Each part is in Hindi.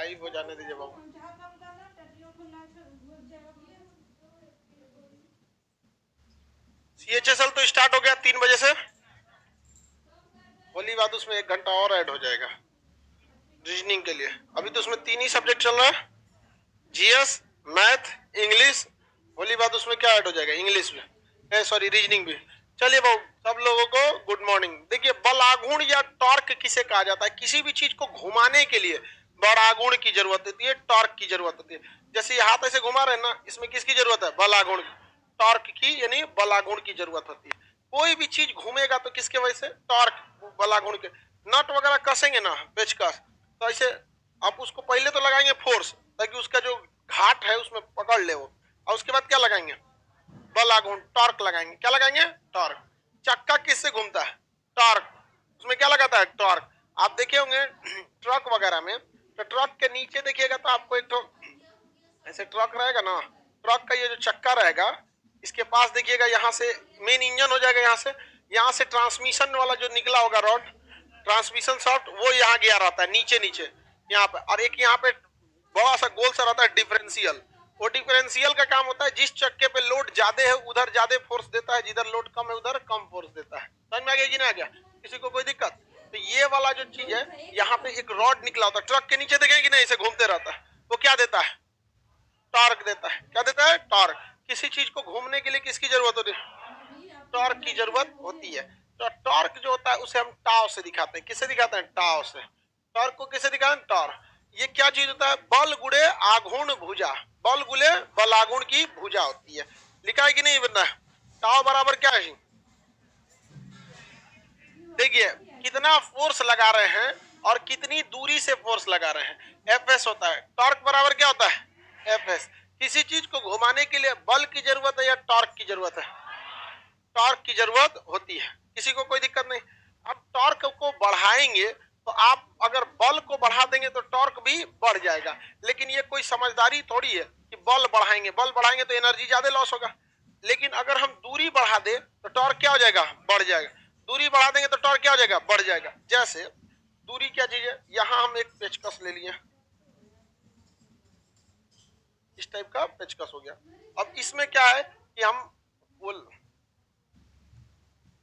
लाइव हो जाने दीजिए बाबू। CHSL तो स्टार्ट हो गया 3 बजे से, होली बाद उसमें 1 घंटा और ऐड हो जाएगा रीजनिंग के लिए। अभी तो उसमें 3 ही सब्जेक्ट चल रहा है, GS, मैथ, इंग्लिश। होली बाद उसमें क्या ऐड हो जाएगा, इंग्लिश में, सॉरी रीजनिंग भी। चलिए बाबू, सब लोगों को गुड मॉर्निंग। देखिए, बल आघूर्ण या टॉर्क किसे कहा जाता है? किसी भी चीज को घुमाने के लिए बल आघूर्ण की जरूरत होती है, टॉर्क की जरूरत होती है। जैसे ये हाथ ऐसे घुमा रहे हैं ना, इसमें किसकी जरूरत है? बल आघूर्ण, टॉर्क की, यानी बल आघूर्ण की जरूरत होती है। कोई भी चीज घूमेगा तो किसके वजह से? टॉर्क, बल आघूर्ण के। नट वगैरह कसेंगे ना, पेचकस, तो ऐसे आप उसको पहले तो लगाएंगे फोर्स, ताकि उसका जो घाट है उसमें पकड़ ले वो, और उसके बाद क्या लगाएंगे? बल आघूर्ण, टॉर्क लगाएंगे। क्या लगाएंगे? टॉर्क। चक्का किससे घूमता है? टॉर्क। उसमें क्या लगाता है? टॉर्क। आप देखे होंगे ट्रक वगैरह में, तो ट्रक के नीचे देखिएगा तो आपको एक तो ऐसे ट्रक रहेगा ना, ट्रक का ये जो चक्का रहेगा, इसके पास देखिएगा, यहाँ से मेन इंजन हो जाएगा, यहाँ से ट्रांसमिशन वाला जो निकला होगा रॉड, ट्रांसमिशन शॉफ्ट, वो यहाँ गया रहता है नीचे नीचे यहाँ पे। और एक यहाँ पे बड़ा सा गोल सा रहता है डिफरेंशियल। वो डिफरेंशियल का काम होता है, जिस चक्के पे लोड ज्यादा है उधर ज्यादा फोर्स देता है, जिधर लोड कम है उधर कम फोर्स देता है। समझ में आ गया कि नहीं आ गया? किसी को कोई दिक्कत? तो ये वाला जो चीज है, यहाँ पे एक रॉड निकला होता है ट्रक के नीचे, देखें कि नहीं, इसे घूमते रहता है, वो क्या देता है? टॉर्क देता है। क्या देता है? टॉर्क। किसी चीज को घूमने के लिए किसकी जरूरत होती है? टॉर्क की जरूरत होती है। तो टॉर्क जो होता है उसे हम टाव से दिखाते हैं। किससे दिखाते हैं? टाव से। टॉर्क को किससे दिखाते हैं? टॉर्क। ये क्या चीज होता है? बल गुणे आघूर्ण भुजा। बल गुणे बल आघूर्ण की भुजा होती है। लिखा है कि नहीं बंदा? टाव बराबर क्या है? देखिए कितना फोर्स लगा रहे हैं और कितनी दूरी से फोर्स लगा रहे हैं, Fs होता है। टॉर्क बराबर क्या होता है? Fs। किसी चीज को घुमाने के लिए बल की जरूरत है या टॉर्क की जरूरत है? टॉर्क की जरूरत होती है। किसी को कोई दिक्कत नहीं। अब टॉर्क को बढ़ाएंगे तो आप अगर बल को बढ़ा देंगे तो टॉर्क भी बढ़ जाएगा, लेकिन ये कोई समझदारी थोड़ी है कि बल बढ़ाएंगे तो एनर्जी ज्यादा लॉस होगा। लेकिन अगर हम दूरी बढ़ा दे तो टॉर्क क्या हो जाएगा? बढ़ जाएगा। दूरी बढ़ा देंगे तो टॉर्क क्या हो जाएगा? बढ़ जाएगा। जैसे दूरी क्या चीज है, यहां हम एक पेचकस ले लिए, इस टाइप का पेचकस हो गया। अब इसमें क्या है कि हम वो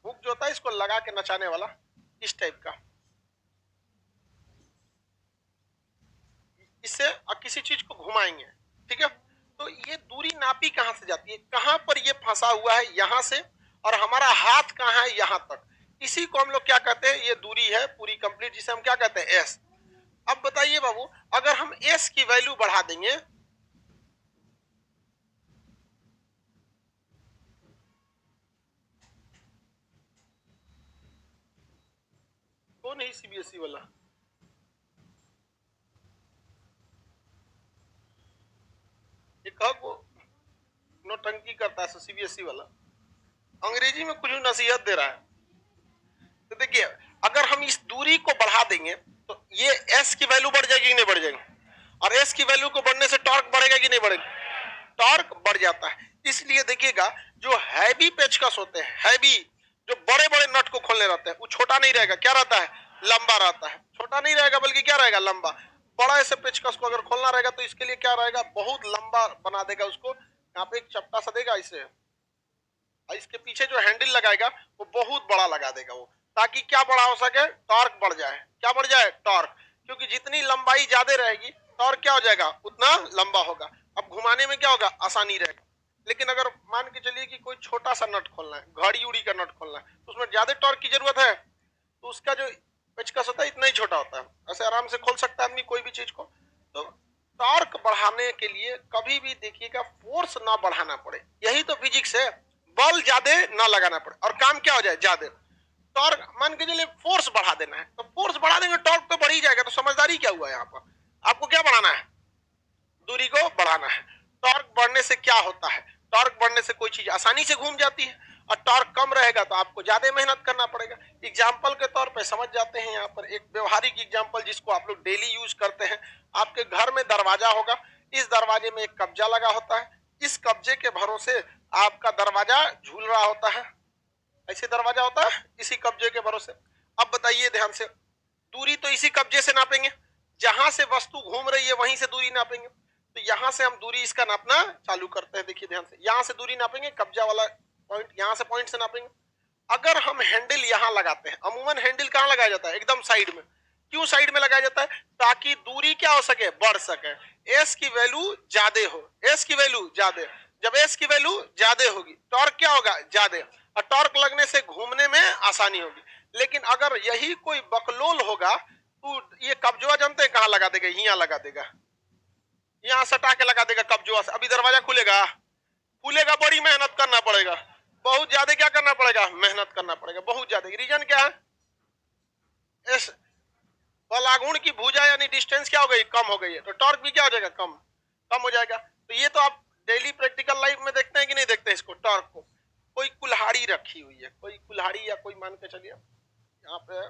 हुक जो होता है इसको लगा के नचाने वाला, इस टाइप का, इससे किसी चीज को घुमाएंगे, ठीक है? तो ये दूरी नापी कहां से जाती है? कहां पर ये फंसा हुआ है? यहां से, और हमारा हाथ कहां है? यहां तक। इसी को हम लोग क्या कहते हैं? ये दूरी है पूरी कंप्लीट, जिसे हम क्या कहते हैं? एस। अब बताइए बाबू, अगर हम एस की वैल्यू बढ़ा देंगे, कौन है CBSE वाला? एक वो नौटंकी करता है CBSE वाला, अंग्रेजी में कुछ नसीहत दे रहा है। तो देखिए, अगर हम इस दूरी को बढ़ा देंगे तो ये एस की वैल्यू बढ़ जाएगी कि नहीं बढ़ जाएगी? और एस की वैल्यू को बढ़ने से टॉर्क बढ़ेगा कि नहीं बढ़ेगा? टॉर्क बढ़ जाता है। इसलिए देखिएगा, जो हैवी पेचकस होते हैं, हैवी, जो बड़े बड़े नट को खोलने रहते हैं, वो छोटा नहीं रहेगा, क्या रहता है? लंबा रहता है। छोटा नहीं रहेगा बल्कि क्या रहेगा? लंबा। बड़ा ऐसे पेचकस को अगर खोलना रहेगा तो इसके लिए क्या रहेगा? बहुत लंबा बना देगा उसको। यहाँ पे एक चपटा सा देगा इसे, और इसके पीछे जो हैंडल लगाएगा वो बहुत बड़ा लगा देगा वो, ताकि क्या बड़ा हो सके? टॉर्क बढ़ जाए। क्या बढ़ जाए? टॉर्क। क्योंकि जितनी लंबाई ज्यादा रहेगी टॉर्क क्या हो जाएगा? उतना लंबा होगा। अब घुमाने में क्या होगा? आसानी रहेगा। लेकिन अगर मान के चलिए कि कोई छोटा सा नट खोलना है, घड़ी उड़ी का नट खोलना है, तो उसमें ज्यादा टॉर्क की जरूरत है, तो उसका जो पेचकस होता है इतना ही छोटा होता है, ऐसे आराम से खोल सकता है आदमी कोई भी चीज को। तो टॉर्क बढ़ाने के लिए कभी भी देखिएगा फोर्स ना बढ़ाना पड़े, यही तो फिजिक्स है। बल ज्यादा ना लगाना पड़े और काम क्या हो जाए? ज्यादा। टॉर्क मान के चलिए फोर्स बढ़ा देना है, तो फोर्स बढ़ा देंगे टॉर्क तो बढ़ ही जाएगा। तो समझदारी क्या हुआ यहाँ पर? आपको क्या बढ़ाना है? दूरी को बढ़ाना है। टॉर्क बढ़ने से क्या होता है? टॉर्क बढ़ने से कोई चीज आसानी से घूम जाती है, और टॉर्क कम रहेगा तो आपको ज्यादा मेहनत करना पड़ेगा। एग्जाम्पल के तौर पे समझ जाते हैं यहाँ पर, एक व्यवहारिक एग्जाम्पल जिसको आप लोग डेली यूज करते हैं। आपके घर में दरवाजा होगा, इस दरवाजे में एक कब्जा लगा होता है, इस कब्जे के भरोसे आपका दरवाजा झूल रहा होता है। ऐसे दरवाजा होता है इसी कब्जे के भरोसे। अब बताइए ध्यान से, दूरी तो इसी कब्जे से नापेंगे। जहां से वस्तु घूम रही है वहीं से दूरी नापेंगे। तो यहां से हम दूरी इसका नापना चालू करते हैं। देखिए ध्यान से, यहां से दूरी नापेंगे, कब्जा वाला पॉइंट, यहां से पॉइंट से नापेंगे। अगर हम हैंडल यहां लगाते हैं, अमूमन हैंडल कहां लगाया जाता है? एकदम साइड में। क्यों साइड में लगाया जाता है? ताकि दूरी क्या हो सके? बढ़ सके, एस की वैल्यू ज्यादा हो। एस की वैल्यू ज्यादा, जब एस की वैल्यू ज्यादा होगी टॉर्क क्या होगा? ज्यादा, और टॉर्क लगने से घूमने में आसानी होगी। लेकिन अगर यही कोई बकलोल होगा तो ये कब्जा जानते हैं कहां लगा देगा? यहां लगा देगा, यहां सटा के लगा देगा कब्जा से। अभी दरवाजा खुलेगा, खुलेगा, बड़ी मेहनत करना पड़ेगा, बहुत ज्यादा क्या करना पड़ेगा? मेहनत करना पड़ेगा, बहुत ज्यादा। रीजन क्या है? इस बलागुण की भुजा यानी डिस्टेंस क्या हो गई? कम हो गई है, तो टॉर्क भी क्या हो जाएगा? कम, कम हो जाएगा। तो ये तो आप डेली प्रैक्टिकल लाइफ में देखते हैं कि नहीं देखते हैं इसको, टॉर्क को। कोई कुल्हाड़ी रखी हुई है, कोई कुल्हाड़ी, या कोई मान के चलिए यहाँ पे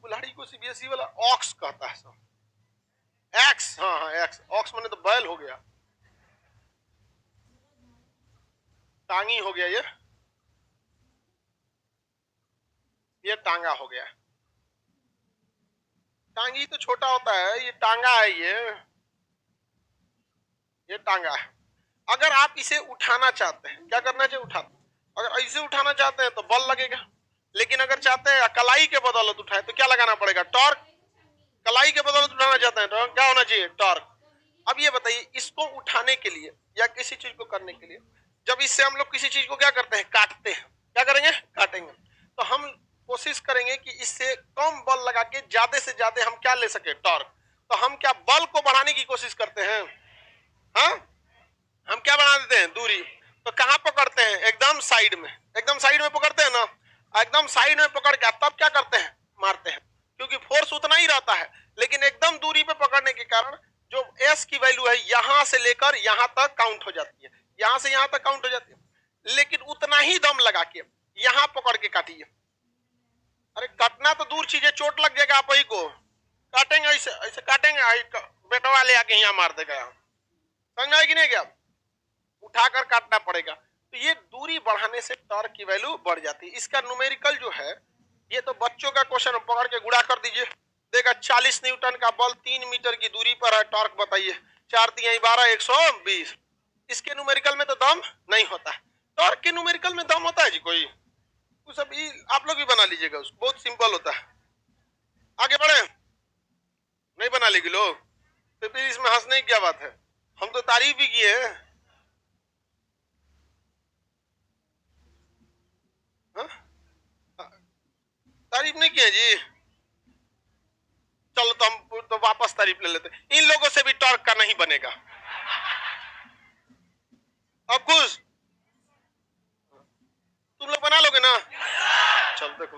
कुल्हाड़ी को सीबीएसई वाला ऑक्स कहता है सब, एक्स, हाँ हाँ एक्स, ऑक्स माने तो बैल हो गया, टांगी हो गया, ये टांगा हो गया। टांगी तो छोटा होता है, ये टांगा है, ये टांगा है। अगर आप इसे उठाना चाहते हैं, क्या करना चाहिए? उठाना। अगर ऐसे उठाना चाहते हैं तो बल लगेगा, लेकिन अगर चाहते हैं कलाई के बदौलत उठाए तो क्या लगाना पड़ेगा? टॉर्क। कलाई के बदौलत उठाना चाहते हैं तो क्या होना चाहिए? टॉर्क। अब ये बताइए, इसको उठाने के लिए या किसी चीज को करने के लिए, जब इससे हम लोग किसी चीज को क्या करते हैं? काटते हैं। क्या करेंगे? काटेंगे। तो हम कोशिश करेंगे कि इससे कम बल लगा के ज्यादा से ज्यादा हम क्या ले सके? टॉर्क। तो हम क्या बल को बढ़ाने की कोशिश करते हैं? हाँ, हम क्या बना देते हैं? दूरी। तो कहां पकड़ते हैं? एकदम साइड में, एकदम साइड में पकड़ते हैं ना। एकदम साइड में पकड़ के तब क्या करते हैं? मारते हैं, क्योंकि फोर्स उतना ही रहता है, लेकिन एकदम दूरी पे पकड़ने के कारण जो एस की वैल्यू है यहां से लेकर यहां तक काउंट हो जाती है, यहां से यहां तक काउंट हो जाती है। लेकिन उतना ही दम लगा के यहां पकड़ के काटिए। अरे काटना तो दूर चीज है, चोट लग जाएगा आप ही को। काटेंगे ऐसे, ऐसे काटेंगे, बेटा वाले आके यहाँ मार देगा। समझ में आएगी नहीं? क्या उठाकर काटना पड़ेगा। तो ये दूरी बढ़ाने से टॉर्क की वैल्यू बढ़ जाती है। इसका न्यूमेरिकल जो है, ये तो बच्चों का क्वेश्चन, पकड़ के गुणा कर दीजिए, देगा 40 न्यूटन का बल 3 मीटर की दूरी पर है, टॉर्क बताइए। 4 3 12 120। इसके न्यूमेरिकल में तो दम नहीं होता है। टॉर्क के न्यूमेरिकल में दम होता है जी कोई? उस अभी आप लोग भी बना लीजिएगा, उसको बहुत सिंपल होता है। आगे बढ़े, नहीं बना लेगी लोग तो फिर इसमें हंसने की क्या बात है? हम तो तारीफ भी किए हैं। तारीफ नहीं किए जी? चलो तो हम तो वापस तारीफ ले लेते। इन लोगों से भी टॉर्क का नहीं बनेगा। अब खुश तुम लोग बना लोगे ना? चल देखो,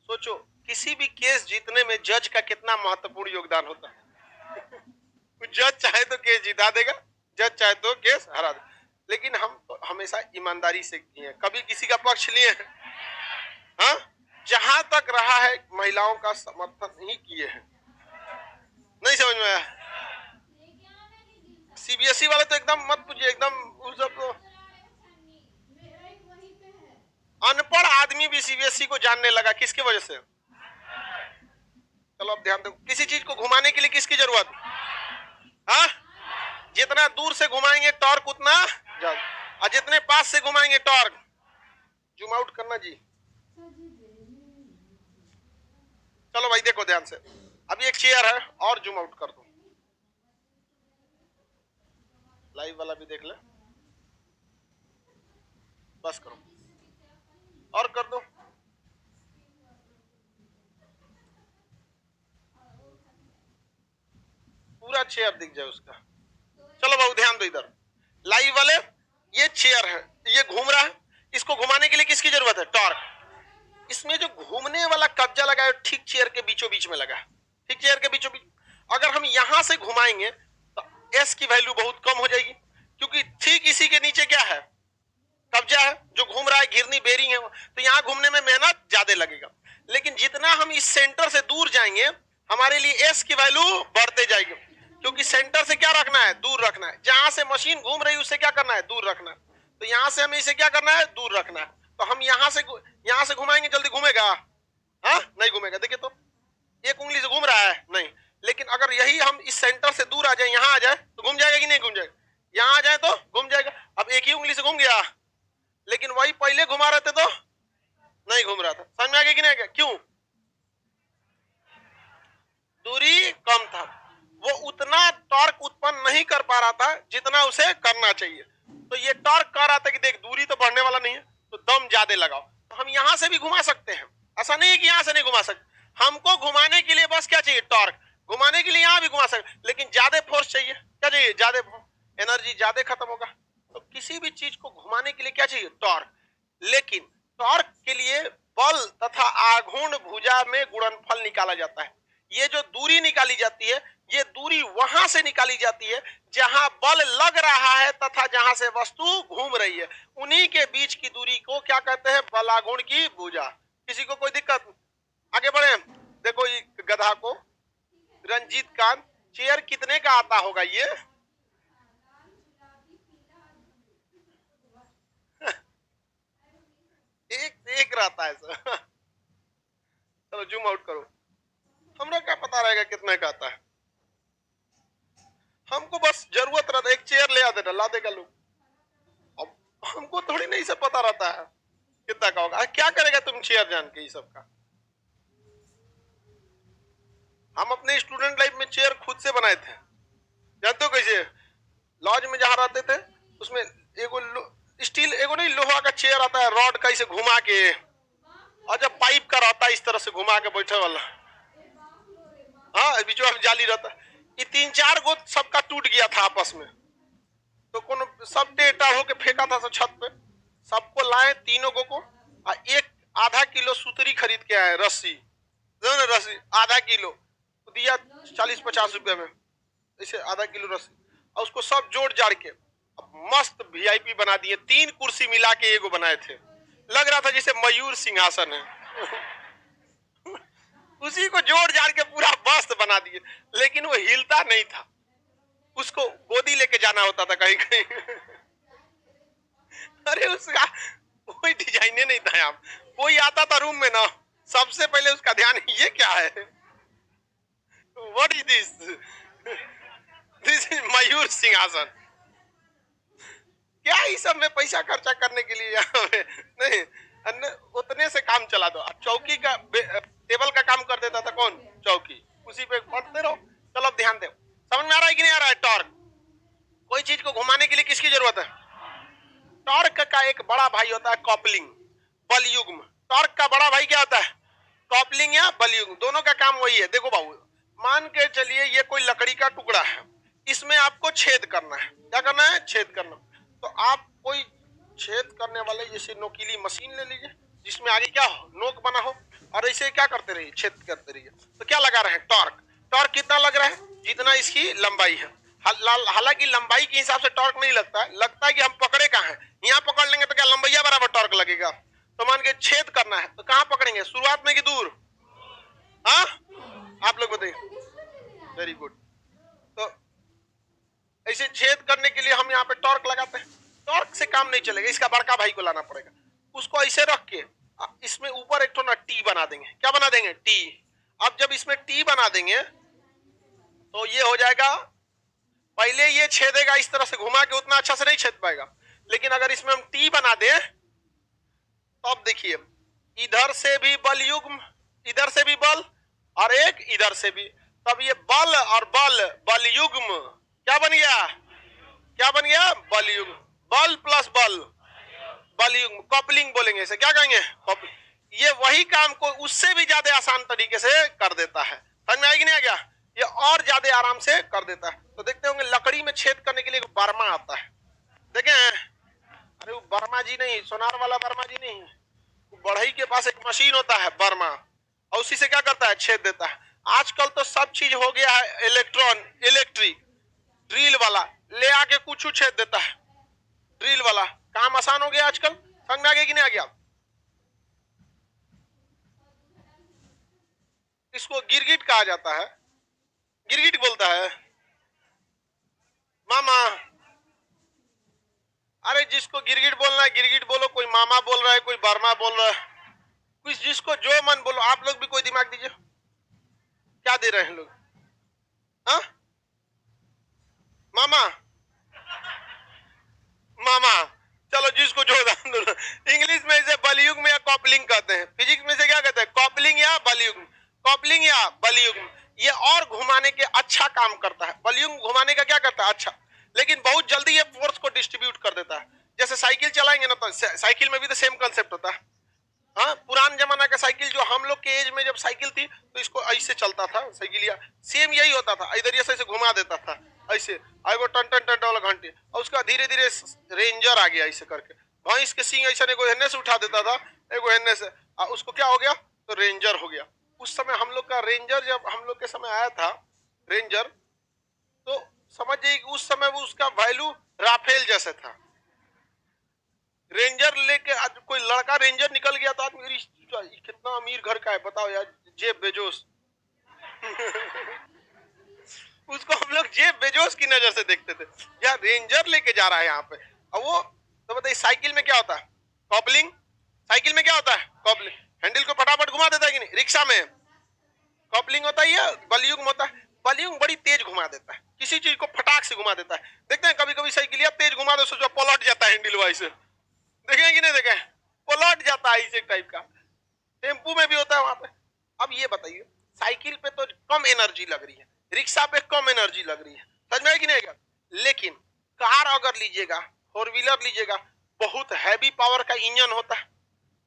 सोचो किसी भी केस जीतने में जज का कितना महत्वपूर्ण योगदान होता है। जज चाहे तो केस जिता देगा, जज चाहे तो केस हरा देगा। लेकिन हम तो हमेशा ईमानदारी से किए, कभी किसी का पक्ष लिए हैं? हाँ, जहां तक रहा है महिलाओं का समर्थन ही किए हैं। नहीं समझ में आया? सीबीएसई वाले तो एकदम मत पूछिए, एकदम उस सब तो अनपढ़ आदमी भी सीबीएसई को जानने लगा। किसकी वजह से? चलो अब ध्यान दो, किसी चीज को घुमाने के लिए किसकी जरूरत? हाँ, जितना दूर से घुमाएंगे टॉर्क उतना ज्यादा, और जितने पास से घुमाएंगे टॉर्क। जूम आउट करना जी। चलो भाई देखो ध्यान से, अभी एक चेयर है और जूम आउट कर दो, लाइव वाला भी देख ले, बस करो और कर दो। पूरा चेयर दिख जाए उसका। चलो बाबू ध्यान दो इधर, लाइव वाले, ये चेयर है, ये घूम रहा है, इसको घुमाने के लिए किसकी जरूरत है? टॉर्क। इसमें जो घूमने वाला कब्जा लगा है ठीक चेयर के बीचों बीच में लगा है, ठीक चेयर के बीचों बीच। अगर हम यहां से घुमाएंगे तो एस की वैल्यू बहुत कम हो जाएगी, क्योंकि ठीक इसी के नीचे क्या है? कब्जा है, जो घूम रहा है, घिरनी बेरिंग है, तो यहां घूमने में मेहनत ज्यादा लगेगा। लेकिन जितना हम इस सेंटर से दूर जाएंगे हमारे लिए एस की वैल्यू बढ़ते जाएगी, क्योंकि सेंटर से क्या रखना है? दूर रखना है। जहां से मशीन घूम रही है उससे क्या करना है? दूर रखना है। तो यहां से हमें इसे क्या करना है? दूर रखना है। तो हम यहां से घुमाएंगे, जल्दी घूमेगा? हाँ नहीं घूमेगा। देखिए तो एक उंगली से घूम रहा है नहीं, लेकिन अगर यही हम इस सेंटर से दूर आ जाए, यहां आ जाए तो घूम जाएगा कि नहीं घूम जाएगा? यहां आ जाए तो घूम जाएगा। अब एक ही उंगली से घूम गया, लेकिन वही पहले घुमा रहे थे तो नहीं घूम रहा था। समझ में आ गया कि नहीं? क्यों? दूरी कम था, वो उतना टॉर्क उत्पन्न नहीं कर पा रहा था जितना उसे करना चाहिए। तो ये टॉर्क कह रहा था कि देख दूरी तो बढ़ने वाला नहीं है, तो दम ज्यादा लगाओ। तो हम यहां से भी घुमा सकते हैं, ऐसा नहीं है कि यहां से नहीं घुमा सकते। हमको घुमाने के लिए बस क्या चाहिए? टॉर्क। घुमाने के लिए यहां भी घुमा सकते, लेकिन ज्यादा फोर्स चाहिए। क्या चाहिए? ज्यादा एनर्जी, ज्यादा खत्म होगा। तो किसी भी चीज को घुमाने के लिए क्या चाहिए? टॉर्क। लेकिन टॉर्क के लिए बल तथा आघूर्ण भुजा में गुणनफल निकाला जाता है। ये जो दूरी निकाली जाती है, ये दूरी वहां से निकाली जाती है जहां बल लग रहा है तथा जहां से वस्तु घूम रही है। उन्हीं के बीच की दूरी को क्या कहते हैं? बलाघूर्ण की भुजा। किसी को कोई दिक्कत? आगे बढ़े। देखो ये गधा को, रंजीत कांत, चेयर कितने का आता होगा ये? एक एक रहता है सर। चलो जूम आउट करो। हमरा क्या पता रहेगा कितने का आता है? हमको बस जरूरत रहता है, एक चेयर ले आ देना, ला देगा लोग। अब हमको थोड़ी नहीं सब पता रहता है कितना का होगा। क्या करेगा तुम चेयर जान के ये सब का? हम अपने स्टूडेंट लाइफ में चेयर खुद से बनाए थे। जानते हो कैसे? लॉज में जहां रहते थे उसमें एगो स्टील, एगो नहीं लोहा का चेयर आता है, रॉड का इसे घुमा के, और जब पाइप का रहता है इस तरह से घुमा के बैठे वाला, हाँ बीच में जाली रहता है। ये 3-4 गो सबका टूट गया था आपस में, तो कौन सब टेढ़ा होके फेंका था सब छत पे। सबको लाए तीनों को और एक आधा किलो सूतरी खरीद के आए, रस्सी, रस्सी आधा किलो दिया 40-50 रुपए में, इसे आधा किलो रस्सी, और उसको सब जोड़ जाड़ के मस्त वीआईपी बना दिए। 3 कुर्सी मिला के एगो बनाए थे, लग रहा था जैसे मयूर सिंहासन है। उसी को जोड़ जाड़ के पूरा मस्त बना दिए, लेकिन वो हिलता नहीं था। उसको गोदी लेके जाना होता था कहीं कहीं। अरे उसका कोई डिजाइन नहीं था। यहाँ कोई आता था रूम में ना, सबसे पहले उसका ध्यान ये क्या है, what is this, this is Mayur Singhasan. क्या इस सब में पैसा खर्चा करने के लिए यहाँ पे नहीं, उतने से काम चला दो। चौकी का टेबल का काम कर देता था कौन? चौकी। उसी पे पढ़ते रहो। चलो अब ध्यान दो, समझ में आ रहा है कि नहीं आ रहा है? टॉर्क, कोई चीज को घुमाने के लिए किसकी जरूरत है? टॉर्क का एक बड़ा भाई होता है कॉपलिंग, बलयुग्म। टॉर्क का बड़ा भाई क्या होता है? कॉपलिंग या बलयुग्म, दोनों का काम वही है। देखो बाबू, मान के चलिए ये कोई लकड़ी का टुकड़ा है, इसमें आपको छेद करना है। क्या करना है? छेद करना। तो आप कोई छेद करने वाले जैसे नोकीली मशीन ले लीजिए जिसमें आगे क्या हो? नोक बना हो, और ऐसे क्या करते रहिए? छेद करते रहिए। तो क्या लगा रहे हैं? टॉर्क। टॉर्क कितना लग रहा है? जितना इसकी लंबाई है। हालांकि लंबाई के हिसाब से टॉर्क नहीं लगता है, लगता है कि हम पकड़े कहाँ हैं। यहाँ पकड़ लेंगे तो क्या लंबाई बराबर टॉर्क लगेगा? तो मान के छेद करना है तो कहाँ पकड़ेंगे? शुरुआत में कि दूर? हाँ आप लोग बताइए। Very good. तो ऐसे छेद करने के लिए हम यहाँ पे टॉर्क लगाते हैं। टॉर्क से काम नहीं चलेगा, इसका बड़का भाई को लाना पड़ेगा। उसको ऐसे रख के इसमें ऊपर एक ना टी बना देंगे। क्या बना देंगे? टी। अब जब इसमें टी बना देंगे तो ये हो जाएगा, पहले ये छेदेगा इस तरह से घुमा के, उतना अच्छा से नहीं छेद पाएगा। लेकिन अगर इसमें हम टी बना दें तो अब देखिए, इधर से भी बल युग्म, इधर से भी बल, और एक इधर से भी। तब ये बल और बल, बल युग्म क्या बन गया? क्या बन गया? बल युग्म। बल प्लस बल, बल युग्म, कपलिंग बोलेंगे इसे। क्या कहेंगे? कपलिंग। ये वही काम को उससे भी ज्यादा आसान तरीके से कर देता है। समझ में आएगी नहीं? आ गया? ये और ज्यादा आराम से कर देता है। तो देखते होंगे लकड़ी में छेद करने के लिए बर्मा आता है, देखें? अरे वो बर्मा जी नहीं, सोनार वाला बर्मा जी नहीं, बढ़ई के पास एक मशीन होता है बर्मा, और उसी से क्या करता है? छेद देता है। आजकल तो सब चीज हो गया है इलेक्ट्रिक, ड्रिल वाला ले आके कुछ छेद देता है। ड्रिल वाला काम आसान हो गया आजकल। समझ में आ गया कि नहीं आ गया? इसको गिरगिट कहा जाता है। गिरगिट बोलता है मामा। अरे जिसको गिरगिट बोलना है गिरगिट बोलो, कोई मामा बोल रहा है, कोई बर्मा बोल रहा है। कुछ जिसको जो मन बोलो, आप लोग भी कोई दिमाग दीजिए, क्या दे रहे हैं लोग? हाँ मामा, मामा, चलो जिसको जो इंग्लिश में इसे बलयुग में या कॉपलिंग कहते हैं, फिजिक्स में से क्या कहते हैं? कॉपलिंग या बलयुग, कॉपलिंग या बलयुग। ये और घुमाने के अच्छा काम करता है, बलयुग घुमाने का क्या करता है? अच्छा, लेकिन बहुत जल्दी ये फोर्स को डिस्ट्रीब्यूट कर देता है। जैसे साइकिल चलाएंगे ना, तो साइकिल में भी तो सेम कंसेप्ट होता है। हाँ, पुरान जमाना का साइकिल, जो हम लोग के एज में जब साइकिल थी तो इसको ऐसे चलता था साइकिल, या सेम यही होता था, इधर ऐसे घुमा देता था ऐसे, आई वो टन टन टन वाला घंटे, और उसका धीरे धीरे रेंजर आ गया ऐसे करके, भैंस के सींग ऐसा एगो हेन्ने से उठा देता था, एगो हेन्ने से, उसको क्या हो गया? तो रेंजर हो गया। उस समय हम लोग का रेंजर, जब हम लोग के समय आया था रेंजर, तो समझ जाइए कि उस समय वो उसका वैल्यू राफेल जैसे था। रेंजर लेके आज कोई लड़का रेंजर निकल गया तो आदमी कितना अमीर घर का है बताओ यार, जेब बेजोस। उसको हम लोग जेब बेजोस की नजर से देखते थे, यार रेंजर लेके जा रहा है यहाँ पे। और वो तो बताइए साइकिल में क्या होता है? कॉपलिंग। साइकिल में क्या होता है? कॉपलिंग, हैंडल को फटाफट घुमा देता है कि नहीं? रिक्शा में कॉपलिंग होता है, बलयुग में होता है। बलयुग बड़ी तेज घुमा देता है, किसी चीज को फटाक से घुमा देता है। देखते हैं कभी कभी साइकिल तेज घुमा दो, सोचो पलट जाता है हैंडल वाइज से, देखें कि नहीं देखें? पलट जाता है इस टाइप का। टेम्पू में भी होता है वहां पे। अब ये बताइए, साइकिल पे तो कम एनर्जी लग रही है, रिक्शा पे कम एनर्जी लग रही है, समझ में है कि नहीं? लेकिन कार अगर लीजिएगा, फोर व्हीलर लीजिएगा, बहुत हैवी पावर का इंजन होता है,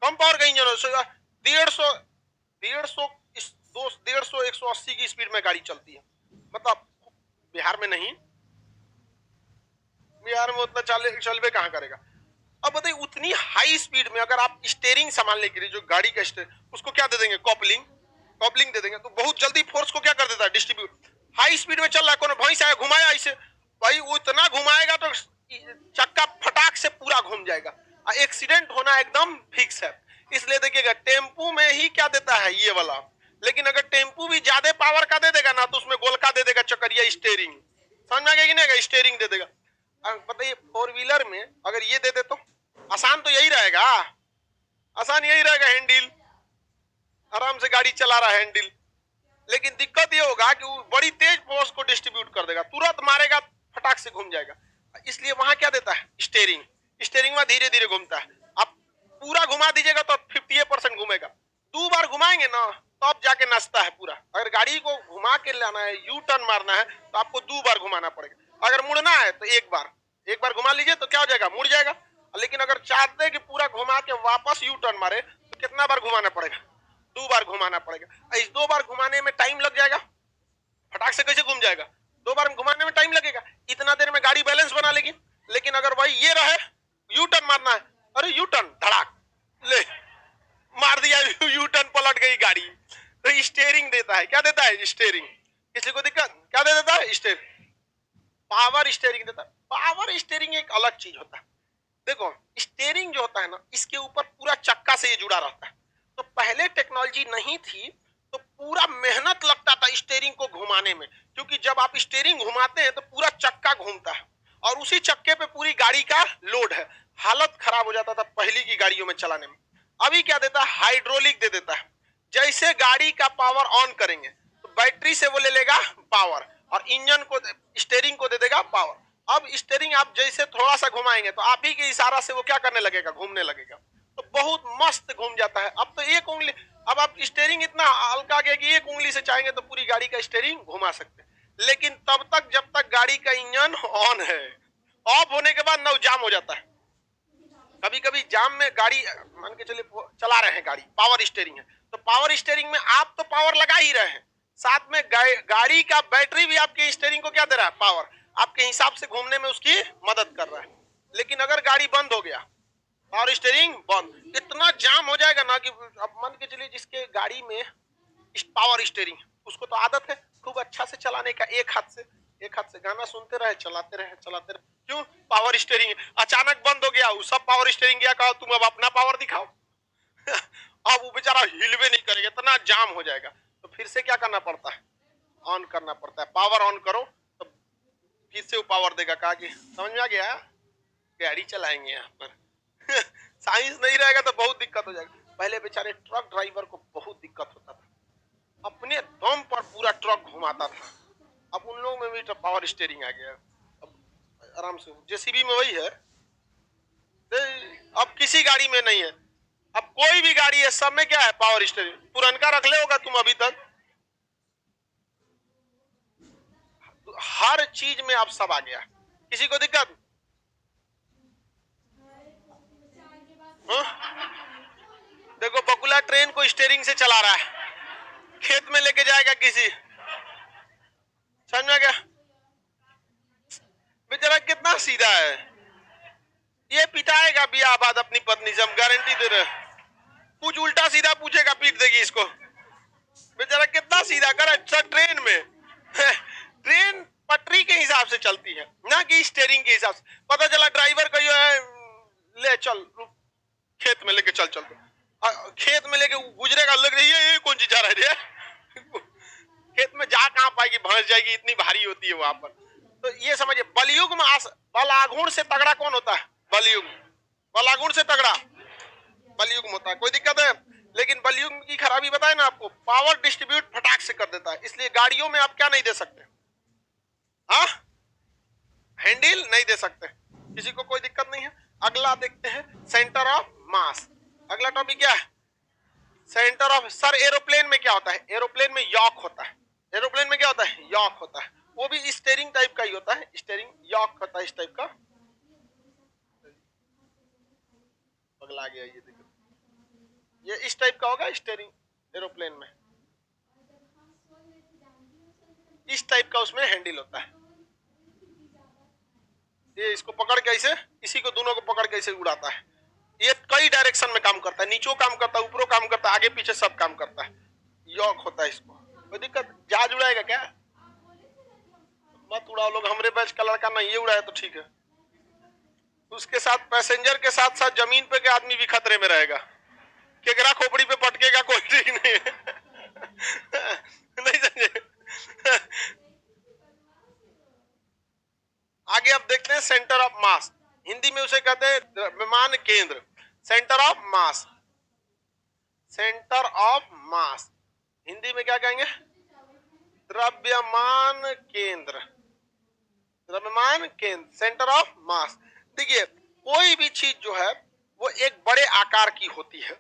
कम पावर का इंजन होता है। 150 150 150 180 की स्पीड में गाड़ी चलती है, मतलब बिहार में नहीं, बिहार में उतना चलबे कहां करेगा। अब बताइए उतनी हाई स्पीड में अगर आप स्टेयरिंग संभालने के लिए, जो गाड़ी का स्टेयरिंग, उसको क्या दे देंगे? कॉपलिंग, कॉपलिंग दे देंगे, तो बहुत जल्दी फोर्स को क्या कर देता है? डिस्ट्रीब्यूट। हाई स्पीड में चल रहा है, कौन भैंस आया घुमाया ऐसे, भाई वो इतना घुमाएगा तो चक्का फटाक से पूरा घूम जाएगा, एक्सीडेंट होना एकदम फिक्स है। इसलिए देखिएगा टेम्पू में ही क्या देता है ये वाला, लेकिन अगर टेम्पू भी ज्यादा पावर का दे देगा ना, तो उसमें गोलका दे देगा चक्करिया स्टेयरिंग, समझ में आ गया कि नहीं? स्टेयरिंग दे देगा। बताइए फोर व्हीलर में अगर ये दे दे तो आसान तो यही रहेगा, आसान यही रहेगा, हैंडल आराम से गाड़ी चला रहा है हैंडल। लेकिन दिक्कत ये होगा कि वो बड़ी तेज फोर्स को डिस्ट्रीब्यूट कर देगा, तुरंत मारेगा फटाक से घूम जाएगा। इसलिए वहां क्या देता है? स्टेयरिंग। स्टेयरिंग में धीरे धीरे घूमता है, आप पूरा घुमा दीजिएगा तो 50% घूमेगा, 2 बार घुमाएंगे ना तब तो जाके नचता है पूरा। अगर गाड़ी को घुमा के लाना है, यू टर्न मारना है, तो आपको 2 बार घुमाना पड़ेगा। अगर मुड़ना है तो एक बार घुमा लीजिए तो क्या हो जाएगा? मुड़ जाएगा। लेकिन अगर चाहते हैं कि पूरा घुमा के वापस यू टर्न मारे, तो कितना बार घुमाना पड़ेगा? 2 बार घुमाना पड़ेगा। इस 2 बार घुमाने में टाइम लग जाएगा, फटाक से कैसे घूम जाएगा? 2 बार घुमाने में टाइम लगेगा, इतना देर में गाड़ी बैलेंस बना लेगी। लेकिन अगर भाई ये रहे, यू टर्न मारना है, अरे यू टर्न धड़ाक ले मार दिया, यू टर्न पलट गई गाड़ी। तो स्टेयरिंग देता है, क्या देता है? स्टेयरिंग। किसी को दिक्कत? क्या दे देता है? स्टेयरिंग, पावर स्टेयरिंग देता है। पावर स्टेयरिंग एक अलग चीज होता है। देखो स्टेयरिंग जो होता है ना, इसके ऊपर पूरा चक्का से ये जुड़ा रहता है। तो पहले टेक्नोलॉजी नहीं थी तो पूरा मेहनत लगता था स्टेयरिंग को घुमाने में, क्योंकि जब आप स्टेयरिंग घुमाते हैं तो पूरा चक्का घूमता है और उसी चक्के पे पूरी गाड़ी का लोड है। हालत खराब हो जाता था पहली की गाड़ियों में चलाने में। अभी क्या देता है? हाइड्रोलिक दे देता है। जैसे गाड़ी का पावर ऑन करेंगे तो बैटरी से वो ले लेगा पावर, और इंजन को, स्टेयरिंग को दे देगा पावर। अब स्टेयरिंग आप जैसे थोड़ा सा घुमाएंगे तो आप ही के इशारा से वो क्या करने लगेगा? घूमने लगेगा, तो बहुत मस्त घूम जाता है। अब तो एक उंगली, अब आप स्टेयरिंग इतना हल्का गया कि एक उंगली से चाहेंगे तो पूरी गाड़ी का स्टेयरिंग घुमा सकते हैं। लेकिन तब तक जब तक गाड़ी का इंजन ऑन है, ऑफ होने के बाद नौ जाम हो जाता है। कभी कभी जाम में गाड़ी, मान के चलिए चला रहे हैं गाड़ी, पावर स्टेयरिंग है, तो पावर स्टेयरिंग में आप तो पावर लगा ही रहे हैं, साथ में गाड़ी का बैटरी भी आपके स्टेयरिंग को क्या दे रहा है? पावर। आपके हिसाब से घूमने में उसकी मदद कर रहा है। लेकिन अगर गाड़ी बंद हो गया, पावर स्टेयरिंग बंद, इतना जाम हो जाएगा ना कि अब मान के चलिए जिसके गाड़ी में पावर स्टेयरिंग, उसको तो आदत है खूब अच्छा से चलाने का, एक हाथ से गाना सुनते रहे, चलाते रहे चलाते रहे। क्यों? Power steering. अचानक बंद हो गया, सब पावर स्टेयरिंग गया, कहा तुम अब अपना पावर दिखाओ। अब वो बेचारा हिलवे नहीं करेगा, इतना जाम हो जाएगा। तो फिर से क्या करना पड़ता है? ऑन करना पड़ता है। पावर ऑन करो तो फिर से वो पावर देगा। कहा कि समझ में आ गया, गाड़ी चलाएंगे यहाँ पर। साइंस नहीं रहेगा तो बहुत दिक्कत हो जाएगा। पहले बेचारे ट्रक ड्राइवर को बहुत दिक्कत होता था, अपने दम पर पूरा ट्रक घुमाता था। अब उन लोगों में भी तो पावर स्टीयरिंग आ गया, अब आराम से। जेसीबी में वही है, अब किसी गाड़ी में नहीं है। अब कोई भी गाड़ी है, सब में क्या है? Power steering. पुरनका रख ले होगा तुम अभी तक, हर चीज में अब सब आ गया। किसी को दिक्कत? हाँ? देखो बकुला ट्रेन को स्टीयरिंग से चला रहा है, खेत में लेके जाएगा किसी, समझ में गया? बेचारा कितना सीधा है, ये पिटाएगा ब्याह बाद अपनी पत्नी से, हम गारंटी दे रहे हैं। कुछ उल्टा सीधा पूछेगा, पीट देगी इसको। बेचारा कितना सीधा कर। अच्छा ट्रेन में ट्रेन पटरी के हिसाब से चलती है, ना कि स्टीयरिंग के हिसाब से। पता चला ड्राइवर कहियो है, ले चल खेत में लेके चल खेत में लेके गुजरेगा, लग रही है ये कौन चीज जा रहा है खेत में जा कहां पाएगी, भैंस जाएगी, इतनी भारी होती है वहां पर। तो ये समझिए, बलयुग में बलागुण से तगड़ा कौन होता है? बलयुग। बलागुण से तगड़ा बलयुग में होता है। कोई दिक्कत है? लेकिन बलयुग की खराबी बताए ना आपको, पावर डिस्ट्रीब्यूट फटाक से कर देता है, इसलिए गाड़ियों में आप क्या नहीं दे सकते? हाँ, हैंडल नहीं दे सकते। किसी को कोई दिक्कत नहीं है? अगला देखते हैं, सेंटर ऑफ मास। अगला टॉपिक क्या है? Centre of. सर एरोप्लेन में क्या होता है? एरोप्लेन में यॉक होता है। एरोप्लेन में क्या होता है? यॉक होता है। वो भी स्टीयरिंग टाइप का ही होता है, स्टीयरिंग यॉक होता है इस टाइप का। पगला गया ये, देखो ये इस टाइप का होगा स्टीयरिंग एरोप्लेन में, इस टाइप का उसमें हैंडल होता है। ये इसको पकड़ के ऐसे, इसी को दोनों को पकड़ के ऐसे उड़ाता है। ये कई डायरेक्शन में काम करता है, नीचों काम करता है, ऊपरों काम करता है, आगे पीछे सब काम करता है। यॉक होता है इसको। कोई दिक्कत? जहाज उड़ाएगा क्या? मत उड़ाओ लोग, हमरे बैच का लड़का नहीं, ये उड़ाए तो ठीक है। उसके साथ पैसेंजर के साथ साथ जमीन पे के आदमी भी खतरे में रहेगा, केकरा खोपड़ी पे पटकेगा कोई ठीक नहीं है नहीं समझे? आगे अब देखते हैं सेंटर ऑफ मास। हिंदी में उसे कहते हैं द्रव्यमान केंद्र। Centre of mass, centre of mass Hindi में क्या कहेंगे? द्रव्यमान केंद्र। द्रव्यमान केंद्र, सेंटर ऑफ मास। देखिए कोई भी चीज जो है वो एक बड़े आकार की होती है,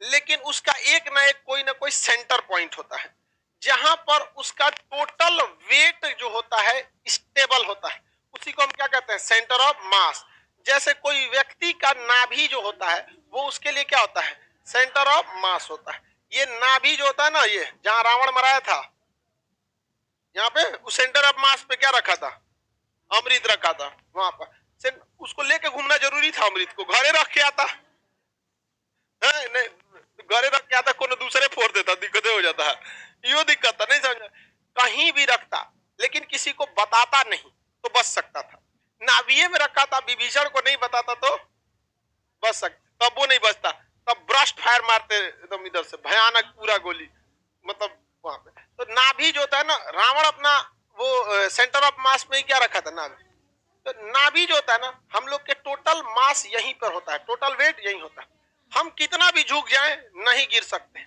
लेकिन उसका एक ना एक कोई ना कोई सेंटर पॉइंट होता है, जहां पर उसका टोटल वेट जो होता है स्टेबल होता है, उसी को हम क्या कहते हैं? Centre of mass. जैसे कोई व्यक्ति का नाभि जो होता है वो उसके लिए क्या होता है? सेंटर ऑफ मास होता है। ये नाभि जो होता है ना, ये जहां रावण मराया था, यहाँ पे उस सेंटर ऑफ मास पे क्या रखा था? अमृत रखा था। वहां पर उसको लेके घूमना जरूरी था, अमृत को घरे रख के आता है नहीं, घरे रख के आता, कोनो दूसरे फोड़ देता, दिक्कत हो जाता है, यो दिक्कत था। नहीं समझा? कहीं भी रखता, लेकिन किसी को बताता नहीं तो बच सकता था। नाभिये में रखा था, विभीषण को नहीं बताता तो बच सकता, तब वो नहीं बचता, तब ब्रस्ट फायर मारते एकदम इधर से भयानक पूरा गोली, मतलब वहां पे। तो नाभि जो होता है ना, रावण अपना वो सेंटर ऑफ मास में ही क्या रखा था? नाभि। तो नाभि जो होता है ना, हम लोग के टोटल मास यहीं पर होता है, टोटल वेट यहीं होता है। हम कितना भी झुक जाएं नहीं गिर सकते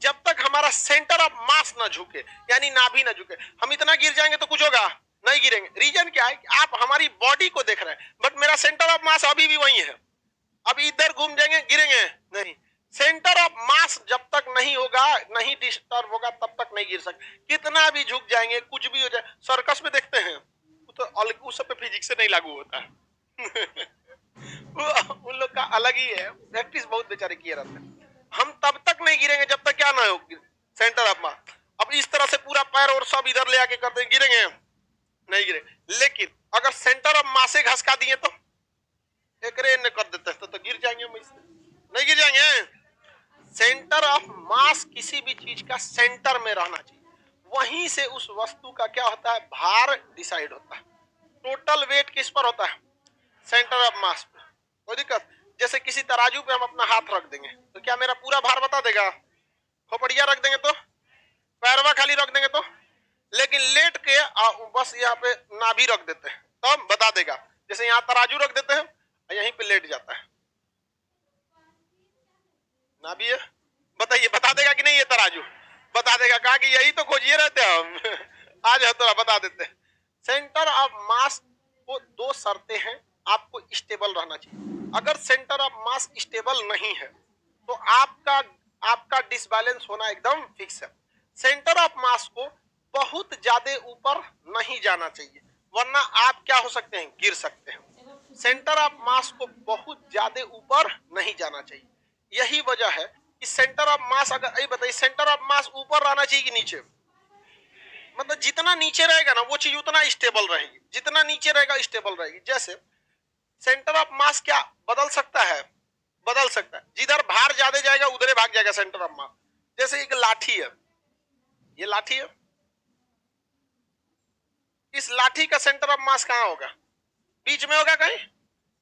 जब तक हमारा सेंटर ऑफ मास ना झुके, यानी नाभि ना झुके। हम इतना गिर जाएंगे तो कुछ होगा नहीं, गिरेंगे। रीजन क्या है कि आप हमारी बॉडी को देख रहे हैं, बट मेरा सेंटर ऑफ मास अभी भी वही है। अब इधर घूम जाएंगे, गिरेंगे नहीं। सेंटर ऑफ मास जब तक नहीं होगा, नहीं डिस्टर्ब होगा, तब तक नहीं गिर सकते। कितना भी झुक जाएंगे, कुछ भी हो जाए। सर्कस में देखते हैं तो अलग, उस सब पे फिजिक्स से नहीं लागू होता है उन लोग का अलग ही है, प्रैक्टिस बहुत बेचारे किए रहते हैं। हम तब तक नहीं गिरेंगे जब तक क्या ना हो सेंटर ऑफ मास। अब इस तरह से पूरा पैर और सब इधर ले आके करते हैं, गिरेंगे नहीं गिरेंगे। लेकिन अगर सेंटर ऑफ मास से घसका दिए तो एक ने कर देते हैं तो गिर जाएंगे, नहीं गिर जाएंगे। सेंटर ऑफ मास किसी भी चीज का सेंटर में रहना चाहिए, वहीं से उस वस्तु का क्या होता है? भार डिसाइड होता है। टोटल वेट किस पर होता है? सेंटर ऑफ मास पे। कोई दिक्कत? जैसे किसी तराजू पे हम अपना हाथ रख देंगे तो क्या मेरा पूरा भार बता देगा? खोपड़िया रख देंगे तो, पैरवा खाली रख देंगे तो, लेकिन लेट के बस यहाँ पे नाभि रख देते हैं तो हम बता देगा। जैसे यहाँ तराजू रख देते हैं, यहीं पे लेट जाता है, नाभि है। चाहिए। अगर सेंटर ऑफ मास स्टेबल नहीं है तो आपका डिसबैलेंस होना एकदम फिक्स है। सेंटर ऑफ मास को बहुत ज्यादा ऊपर नहीं जाना चाहिए, वरना आप क्या हो सकते हैं, गिर सकते हैं। सेंटर ऑफ मास को बहुत ज्यादा ऊपर नहीं जाना चाहिए। यही वजह है कि सेंटर ऑफ मास, अगर बताइए सेंटर ऑफ मास ऊपर रहना चाहिए कि नीचे? मतलब जितना नीचे रहेगा ना वो चीज उतना स्टेबल रहेगी, जितना नीचे रहेगा स्टेबल रहेगी। जैसे सेंटर ऑफ मास क्या बदल सकता है? बदल सकता है। जिधर भार ज्यादा जाएगा उधर भाग जाएगा सेंटर ऑफ मास। जैसे एक लाठी है, ये लाठी है, इस लाठी का सेंटर ऑफ मास कहां होगा? बीच में होगा कहीं,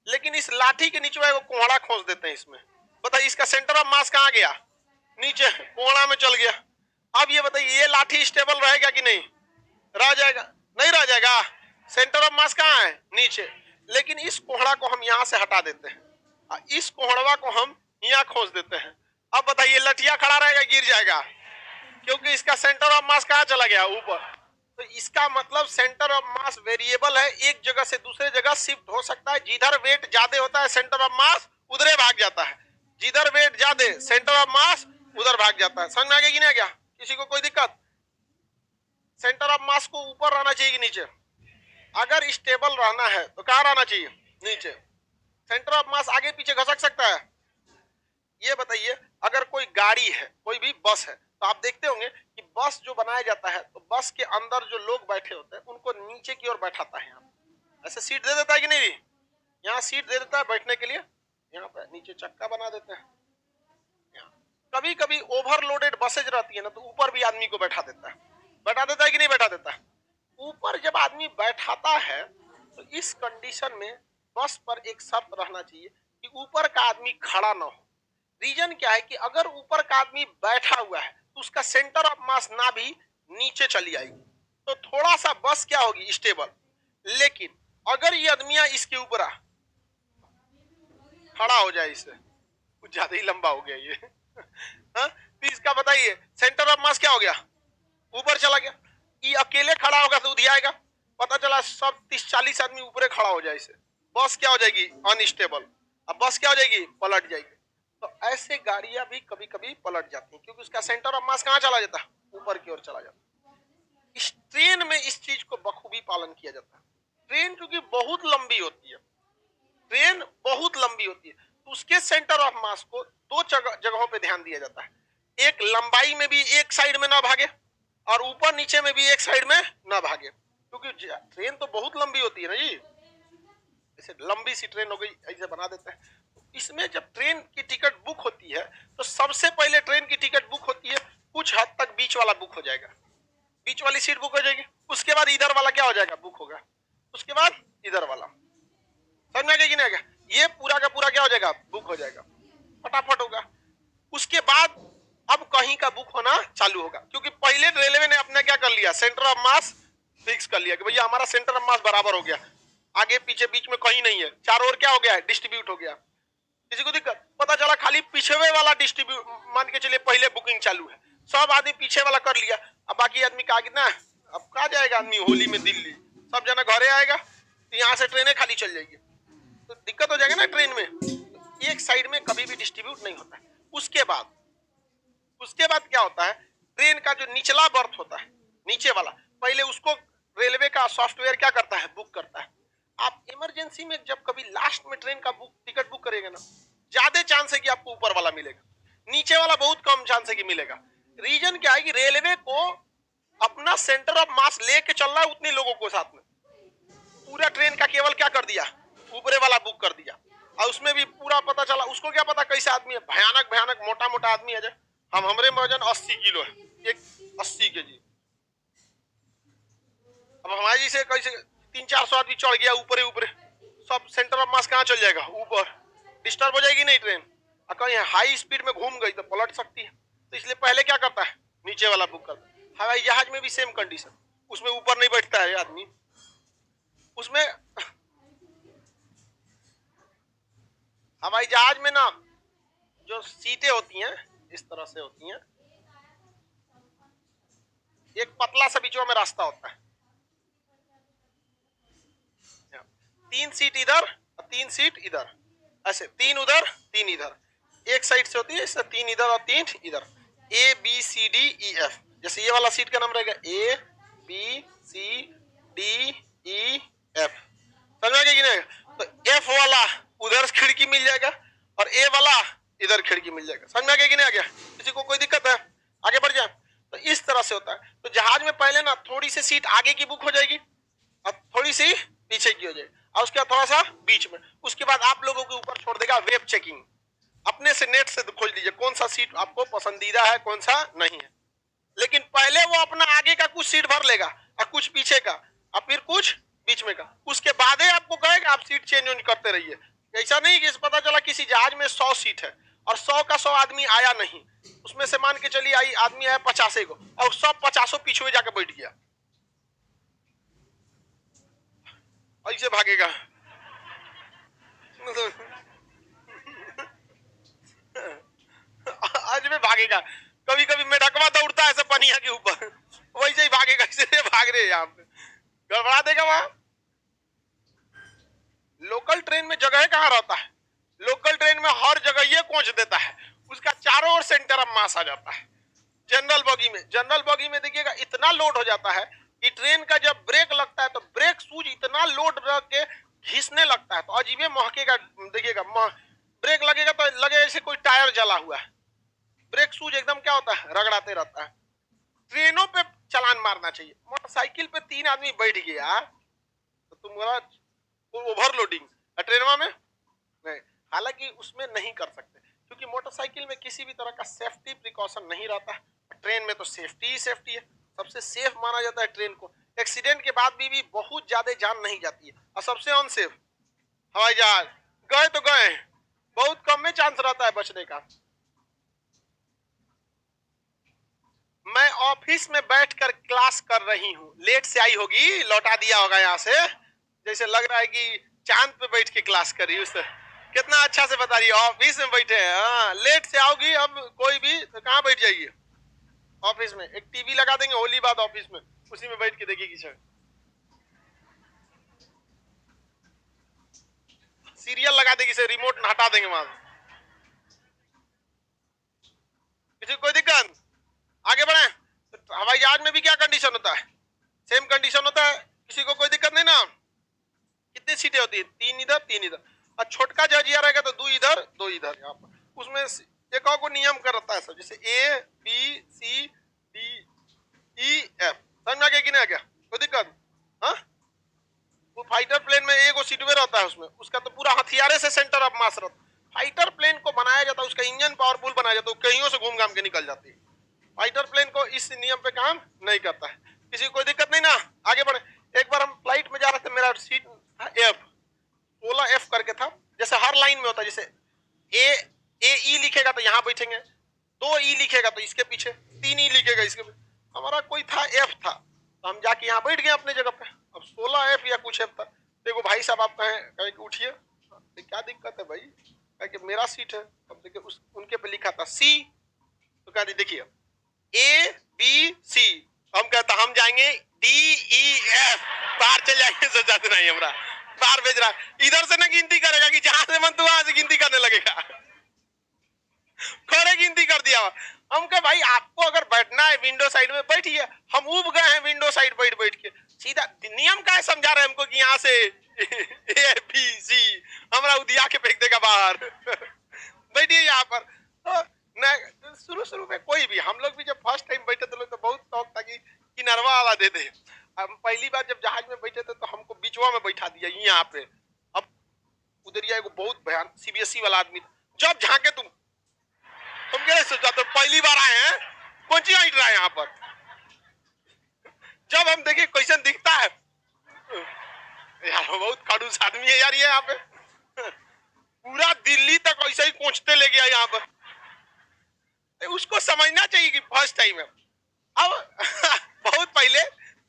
लेकिन इस लाठी के नीचे वो कोहड़ा खोस देते हैं इसमें। बताइए इसका सेंटर ऑफ मास कहां गया? नीचे, कोहड़ा में चल गया। अब ये बताइए ये लाठी स्टेबल रहेगा कि नहीं? रह जाएगा, नहीं रह जाएगा। सेंटर ऑफ मास कहां है? नीचे। लेकिन इस कोहड़ा को हम यहां से हटा देते हैं, इस कोहड़वा को हम यहां खोस देते हैं। अब बताइए लठिया खड़ा रहेगा, गिर जाएगा, क्योंकि इसका सेंटर ऑफ मास कहां चला गया? ऊपर। तो इसका मतलब सेंटर ऑफ मास वेरिएबल है, एक जगह से दूसरे जगह शिफ्ट हो सकता है। जिधर वेट ज्यादा होता है सेंटर ऑफ मास उधरे भाग जाता है, जिधर वेट ज्यादा सेंटर ऑफ मास उधर भाग जाता है। समझ में आ गया कि नहीं आ गया? किसी को कोई दिक्कत? सेंटर ऑफ मास को ऊपर रहना चाहिए कि नीचे? अगर स्टेबल रहना है तो कहां रहना चाहिए? नीचे। सेंटर ऑफ मास आगे पीछे घसक सकता है। ये बताइए अगर कोई गाड़ी है, कोई भी बस है, तो आप देखते होंगे कि बस जो बनाया जाता है तो बस के अंदर जो लोग बैठे होते हैं उनको नीचे की ओर बैठाता है। यहाँ ऐसे सीट दे देता है कि नहीं? यहाँ सीट दे देता है बैठने के लिए, यहाँ पे नीचे चक्का बना देते हैं। कभी कभी ओवरलोडेड बसेज रहती है ना, तो ऊपर भी आदमी को बैठा देता है। बैठा देता है कि नहीं बैठा देता है? ऊपर जब आदमी बैठाता है तो इस कंडीशन में बस पर एक शर्त रहना चाहिए कि ऊपर का आदमी खड़ा ना हो। रीजन क्या है कि अगर ऊपर का आदमी बैठा हुआ है तो उसका सेंटर ऑफ मास ना भी नीचे चली आएगी, तो थोड़ा सा बस क्या होगी? स्टेबल। लेकिन अगर ये आदमिया इसके ऊपर खड़ा हो जाए, इससे कुछ ज्यादा ही लंबा हो गया ये हाँ? तो इसका बताइए सेंटर ऑफ मास क्या हो गया? ऊपर चला गया। ये अकेले खड़ा होगा तो उधियाएगा, पता चला सब 30-40 आदमी ऊपर खड़ा हो जाए, इसे बस क्या हो जाएगी? अनस्टेबल। अब बस क्या हो जाएगी? पलट जाएगी। तो ऐसे गाड़ियां भी कभी कभी पलट जाती हैं, क्योंकि उसका सेंटर ऑफ मास कहां चला जाता है? ऊपर की ओर चला जाता है। इस ट्रेन में इस चीज को बखूबी पालन किया जाता है। ट्रेन क्योंकि बहुत लंबी होती है, ट्रेन बहुत लंबी होती है, तो उसके सेंटर ऑफ मास को दो जगहों पे ध्यान दिया जाता है। एक लंबाई में भी एक साइड में ना भागे, और ऊपर नीचे में भी एक साइड में ना भागे, क्योंकि ट्रेन तो बहुत लंबी होती है ना जी। जैसे लंबी सी ट्रेन हो गई, ऐसे बना देते हैं। इसमें जब ट्रेन की टिकट बुक होती है तो सबसे पहले ट्रेन की टिकट बुक होती है, कुछ हद तक बीच वाला बुक हो जाएगा, बीच वाली सीट बुक हो जाएगी। उसके बाद इधर वाला क्या हो जाएगा? बुक होगा। उसके बाद इधर वाला। समझ में आ गया कि नहीं आ गया? ये पूरा का पूरा क्या हो जाएगा? बुक हो जाएगा, फटाफट होगा। उसके बाद अब कहीं का बुक होना चालू होगा, क्योंकि पहले रेलवे ने अपना क्या कर लिया? सेंटर ऑफ मास फिक्स कर लिया कि भैया हमारा सेंटर ऑफ मास बराबर हो गया, आगे पीछे बीच में कहीं नहीं है, चारों ओर क्या हो गया है? डिस्ट्रीब्यूट हो गया। किसी को दिक्कत? पता चला खाली पीछे वाला डिस्ट्रीब्यूट, मान के चलिए पहले बुकिंग चालू है, सब आदमी पीछे वाला कर लिया, अब बाकी आदमी का ना, अब कहा जाएगा आदमी होली में दिल्ली, सब जना घरे आएगा, तो यहाँ से ट्रेनें खाली चल जाएगी, तो दिक्कत हो जाएगा ना ट्रेन में। तो एक साइड में कभी भी डिस्ट्रीब्यूट नहीं होता है। उसके बाद क्या होता है? ट्रेन का जो निचला बर्थ होता है, नीचे वाला, पहले उसको रेलवे का सॉफ्टवेयर क्या करता है? बुक करता है। आप इमरजेंसी में जब कभी लास्ट में ट्रेन का टिकट बुक करेंगे ना, ज्यादा चांस है कि आपको ऊपर वाला मिलेगा, नीचे वाला बहुत कम चांस है कि मिलेगा। रीजन क्या है कि रेलवे को अपना सेंटर ऑफ मास लेके चलना है उतने लोगों को साथ में। पूरा ट्रेन का केवल क्या कर दिया? ऊपरे वाला बुक कर दिया, और उसमें भी पूरा पता चला, उसको क्या पता कैसे आदमी है, भयानक भयानक मोटा मोटा आदमी है। हमरे में वजन 80 किलो है, एक 80 केजी। अब हमारे जी से कैसे 300-400 आदमी चढ़ गया ऊपरे ऊपरे, सब सेंटर ऑफ मास कहाँ चल जाएगा? ऊपर। डिस्टर्ब हो जाएगी नहीं ट्रेन, और कहीं हाई स्पीड में घूम गई तो पलट सकती है। तो इसलिए पहले क्या करता है? नीचे वाला बुक करता है। हवाई जहाज में भी सेम कंडीशन, उसमें ऊपर नहीं बैठता है आदमी, उसमें हवाई जहाज में ना जो सीटें होती हैं इस तरह से होती हैं, एक पतला सा बीच में रास्ता होता है, 3 सीट इधर और 3 सीट इधर, ऐसे 3 उधर 3 इधर, एक साइड से होती है इससे 3 इधर और 3 इधर, A B C D E F. जैसे ये वाला सीट का नाम रहेगा A B C D E F, समझ में आ गया कि नहीं? तो एफ वाला उधर खिड़की मिल जाएगा और ए वाला इधर खिड़की मिल जाएगा। समझ में आ गया कि नहीं आ गया? किसी को कोई दिक्कत है? आगे बढ़ जाए। तो इस तरह से होता है। तो जहाज में पहले ना थोड़ी सी सीट आगे की बुक हो जाएगी और थोड़ी सी पीछे की हो जाएगी और उसके बाद थोड़ा सा बीच में। उसके बाद आप लोगों के ऊपर छोड़ देगा वेब चेकिंग। अपने से नेट से खोज लीजिए कौन सा सीट आपको पसंदीदा है कौन सा नहीं है। लेकिन पहले वो अपना आगे का कुछ सीट भर लेगा और कुछ पीछे का और फिर कुछ बीच में का। उसके बाद ही आपको कहेगा आप सीट चेंज करते रहिए। ऐसा नहीं कि पता चला किसी जहाज में 100 सीट है और 100 का 100 आदमी आया नहीं, उसमें से मान के चलिए आई आदमी आया 50 को और सब 50 पीछे जाकर बैठ गया, ऐसे भागेगा? आज में भागेगा। कभी कभी मेढकवा दौड़ता है सब पनिया के ऊपर, वैसे ही भागेगा। इसलिए भाग रहे हैं यहाँ पे, गड़बड़ा देगा वहां। लोकल ट्रेन में जगह कहाँ रहता है? लोकल ट्रेन में हर जगह ये पहुंच देता है, उसका चारों ओर सेंटर ऑफ मास आ जाता है। जनरल बॉगी में देखिएगा इतना लोड हो जाता है कि ट्रेन का जब ब्रेक लगता है तो ब्रेक शूज इतना लोड रख के घिसने लगता है तो अजीबे महकेगा। देखिएगा ब्रेक लगेगा तो लगे जैसे कोई टायर जला हुआ है। ब्रेक शूज एकदम क्या होता है, रगड़ाते रहता है। ट्रेनों पे चलान मारना चाहिए। मोटरसाइकिल पे 3 आदमी बैठ गया तो तुम्हारा ओवरलोडिंग, ट्रेन में नहीं। हालांकि उसमें नहीं कर सकते क्योंकि मोटरसाइकिल में किसी भी तरह का सेफ्टी प्रिकॉशन नहीं रहता है। ट्रेन में तो सेफ्टी ही सेफ्टी है, सबसे सेफ माना जाता है ट्रेन को। एक्सीडेंट के बाद भी बहुत ज्यादा जान नहीं जाती है और सबसे अनसेफ हवाई जहाज। गए तो गए, बहुत कम में चांस रहता है बचने का। मैं ऑफिस में बैठकर क्लास कर रही हूँ, लेट से आई होगी, लौटा दिया होगा यहाँ से, जैसे लग रहा है कि चांद पे बैठ के क्लास कर रही है। कितना अच्छा से बता रही है, ऑफिस में बैठे हैं। हाँ, लेट से आओगी अब कोई भी तो कहाँ बैठ जाएगी? ऑफिस में। एक टीवी लगा देंगे होली बाद ऑफिस में, उसी में बैठ के देखेगी। सीरियल लगा देगी, से रिमोट हटा देंगे वहां। किसी कोई दिक्कत? आगे बढ़े। तो हवाई जहाज में भी क्या कंडीशन होता है? सेम कंडीशन होता है। किसी को कोई दिक्कत नहीं ना? कितनी सीटें होती है? 3 इधर 3 इधर। और छोटका जहाजिया रहेगा तो 2 इधर 2 इधर। यहाँ पर उसमें एक और को नियम कर रखता है सब, जैसे A B C D E F. समझ में आ गया कि नहीं आ गया? कोई दिक्कत? हाँ, वो फाइटर प्लेन में एक सीट में रहता है, उसमें उसका तो पूरा हथियारे से सेंटर ऑफ मास रहता है। फाइटर प्लेन को बनाया जाता है, उसका इंजन पावरफुल बनाया जाता है, कहीं से घूम घाम के निकल जाती है। फाइटर प्लेन को इस नियम पे काम नहीं करता है। किसी को कोई दिक्कत नहीं ना? आगे बढ़े। एक बार हम फ्लाइट में जा रहे थे, मेरा सीट था एफ, 16F करके था। जैसे हर लाइन में होता है, जैसे ए ई लिखेगा तो यहाँ बैठेंगे, 2 ई लिखेगा तो इसके पीछे, 3 ई लिखेगा इसके पीछे। हमारा कोई था एफ था तो हम जाके यहाँ बैठ गए अपने जगह पे। अब 16F या कुछ एफ था। देखो भाई साहब आप कहे कि उठिए, क्या दिक्कत है भाई? कहे कि मेरा सीट है। अब देखिए उनके पे लिखा था सी, तो कहा देखिए ए बी सी, हम कहता हम जाएंगे डी ई एफ, बाहर चल जाएंगे। सोचा नहीं हमारा बाहर भेज रहा है, इधर से ना गिनती करेगा कि जहां से मन तो वहां से गिनती करने लगेगा। खड़े गिनती कर दिया। हम कहे भाई आपको अगर बैठना है विंडो साइड में बैठिए, हम उब गए हैं विंडो साइड बैठ बैठ के। सीधा नियम का है समझा रहे हमको कि यहाँ से ए बी सी, हमारा उदिया के फेंक देगा बाहर। बैठिए यहाँ पर। तो शुरू में कोई भी, हम लोग भी जब फर्स्ट टाइम बैठे थे तो बहुत शौक था कि किनारवा वाला दे दे। हम पहली बार जब जहाज में बैठे थे तो हमको बीचवा में बैठा दिया यहाँ पे। अब उधरिया को बहुत भयान सीबीएसई वाला आदमी था, जब झांके तुम क्या सोचा? तो पहली बार आए हैं, कौन सी हाइट रहा है यहाँ पर। जब हम देखे कैसे दिखता है, यार बहुत खड़ूस आदमी है यार ये। यहाँ पे पूरा दिल्ली तक ऐसे ही पहुंचते ले गया यहाँ पर। उसको समझना चाहिए कि फर्स्ट टाइम है। अब बहुत पहले